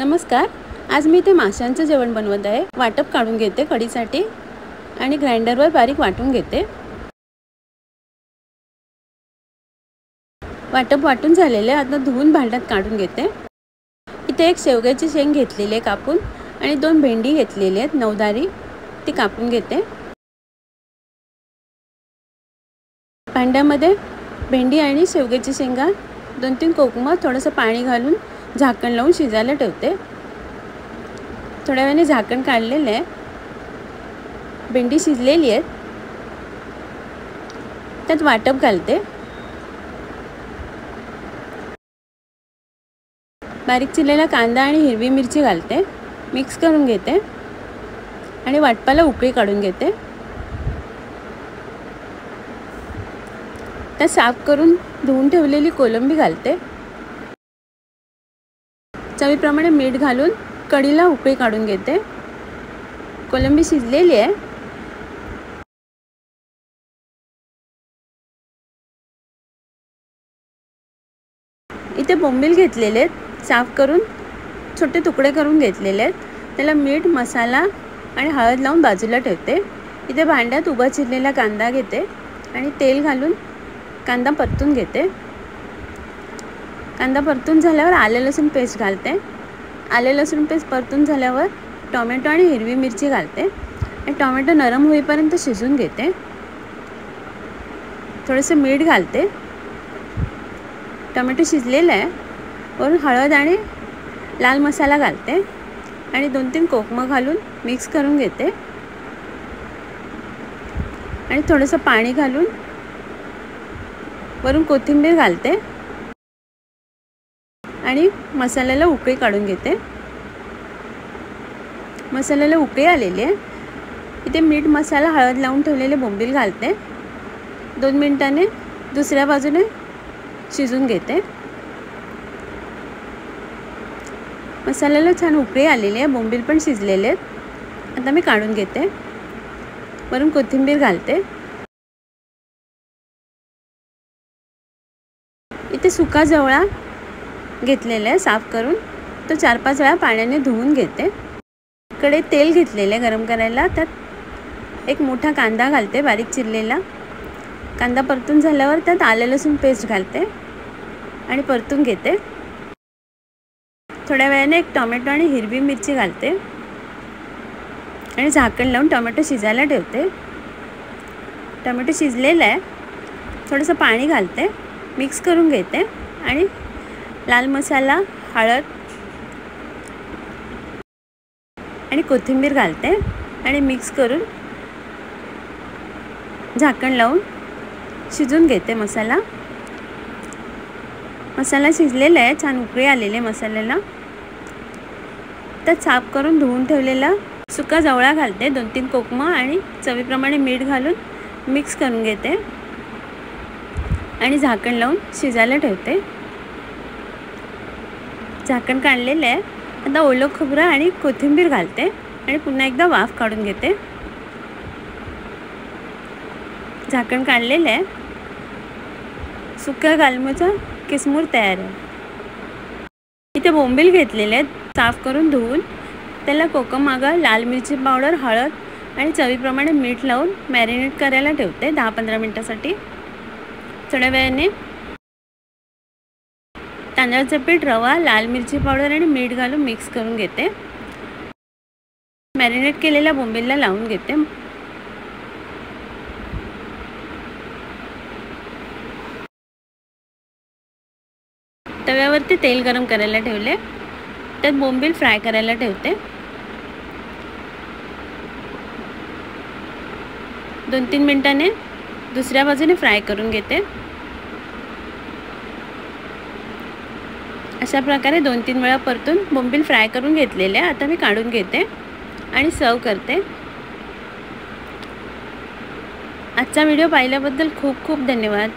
नमस्कार। आज मी इथे माशांचं जेवण बनवत आहे। वाटप काढून घेते कढीसाठी आणि ग्राइंडरवर बारीक वाटून घेते। वाटप वाटून झालेले आता धुवून भांड्यात काढून घेते। इथे एक शेवग्याची शेंग घेतलेली आहे कापून आणि 2 भेंडी घेतलेली आहेत नवदारी, ती कापून घेते। भांड्यामध्ये भेंडी आणि शेवग्याची शेंगा 2-3 कोकम थोडंसं पाणी घालून झाकण लावून शिजायला ठेवते। थोड्या वेळाने झाकण काढलेले आहे। भेंडी शिजलेली आहे, त्यात वाटप घालते। बारीक चिरलेला कांदा आणि हिरवी मिरची घालते, मिक्स करून घेते आणि वाटपाला उकळी काढून घेते। त्यात साफ करून धुवून ठेवलेली कोलंबी घालते। चवीप्रमाणे मीठ घालून कढीला उकळी काढून घेते। कोलंबी शिजलेली आहे। इथे बोंबील घेतलेले आहेत, साफ करून छोटे तुकडे करून घेतलेले आहेत। त्याला मीठ, मसाला आणि हळद लावून बाजूला ठेवते। इथे भांड्यात उभा चिरलेला कांदा घेते आणि तेल घालून कांदा परतून घेते। कांदा परतून झाल्यावर आले लसूण पेस्ट घालते। आले लसूण पेस्ट परतून झाल्यावर टोमॅटो आणि हिरवी मिरची घालते आणि टोमॅटो नरम होईपर्यंत शिजवून घेते। थोडेसे मीठ घालते। टोमॅटो शिजलेला आहे, वरून हळद आणि लाल मसाला घालते आणि 2-3 कोकम घालून मिक्स करून घेते आणि थोडंसं पाणी घालून वरून कोथिंबीर घालते आणि मसाल्याला उकळी काढून घेते। मसाल्याला उकळी आलेली आहे। इथे मीठ, मसाला, हळद लावून ठेवलेले बोंबील घालते। 2 मिनिटांनी दुसऱ्या बाजूने शिजून घेते। मसाल्याला छान उकळी आलेली आहे, बोंबील पण शिजलेले आहेत। आता मी काढून घेते, वरून कोथिंबीर घालते। इथे सुका जवळा घेतलेला आहे, साफ करून तो 4-5 वेळा पाण्याने धुवून घेते। कढईत तेल घेतलेले गरम करायला, त्यात एक मोठा कांदा घालते बारीक चिरलेला। कांदा परतून झाल्यावर त्यात आले लसूण पेस्ट घालते आणि परतून घेते। थोड्या वेळाने एक टोमॅटो आणि हिरवी मिरची घालते आणि झाकण लावून टोमॅटो शिजायला ठेवते। टोमॅटो शिजलेला आहे, थोडंसं पाणी घालते, मिक्स करून घेते आणि लाल मसाला, हळद आणि कोथिंबीर घालते आणि मिक्स करून झाकण लावून शिजून घेते। मसाला शिजलेला आहे, छान उकळी आलेली आहे मसाल्याला। त्यात साफ करून धुवून ठेवलेला सुका जवळा घालते, 2-3 कोकम आणि चवीप्रमाणे मीठ घालून मिक्स करून घेते आणि झाकण लावून शिजायला ठेवते। झाकण काढलेलं आहे। आता ओलं खोबरं आणि कोथिंबीर घालते आणि पुन्हा एकदा वाफ काढून घेते। झाकण काढलेलं आहे। सुक्या गालमाचा किसमूर तयार आहे। इथे बोंबील घेतलेले आहेत, साफ करून धुवून त्याला कोकम, आगळ, लाल मिरची पावडर, हळद आणि चवीप्रमाणे मीठ लावून मॅरिनेट करायला ठेवते 10-15 मिनिटांसाठी। थोड्या वेळाने तांदळाचं पीठ, रवा, लाल मिरची पावडर आणि मीठ घालून मिक्स करून घेते। मॅरिनेट केलेल्या बोंबीलला लावून घेते। तव्यावरती तेल गरम करायला ठेवले, त्यात बोंबील फ्राय करायला ठेवते। 2-3 मिनिटांनी दुसऱ्या बाजूने फ्राय करून घेते। अशा प्रकारे 2-3 वेळा परतून बोंबील फ्राय करून घेतलेले आता मी काढून घेते आणि सर्व करते। आजचा व्हिडिओ पाहिल्याबद्दल खूप खूप धन्यवाद।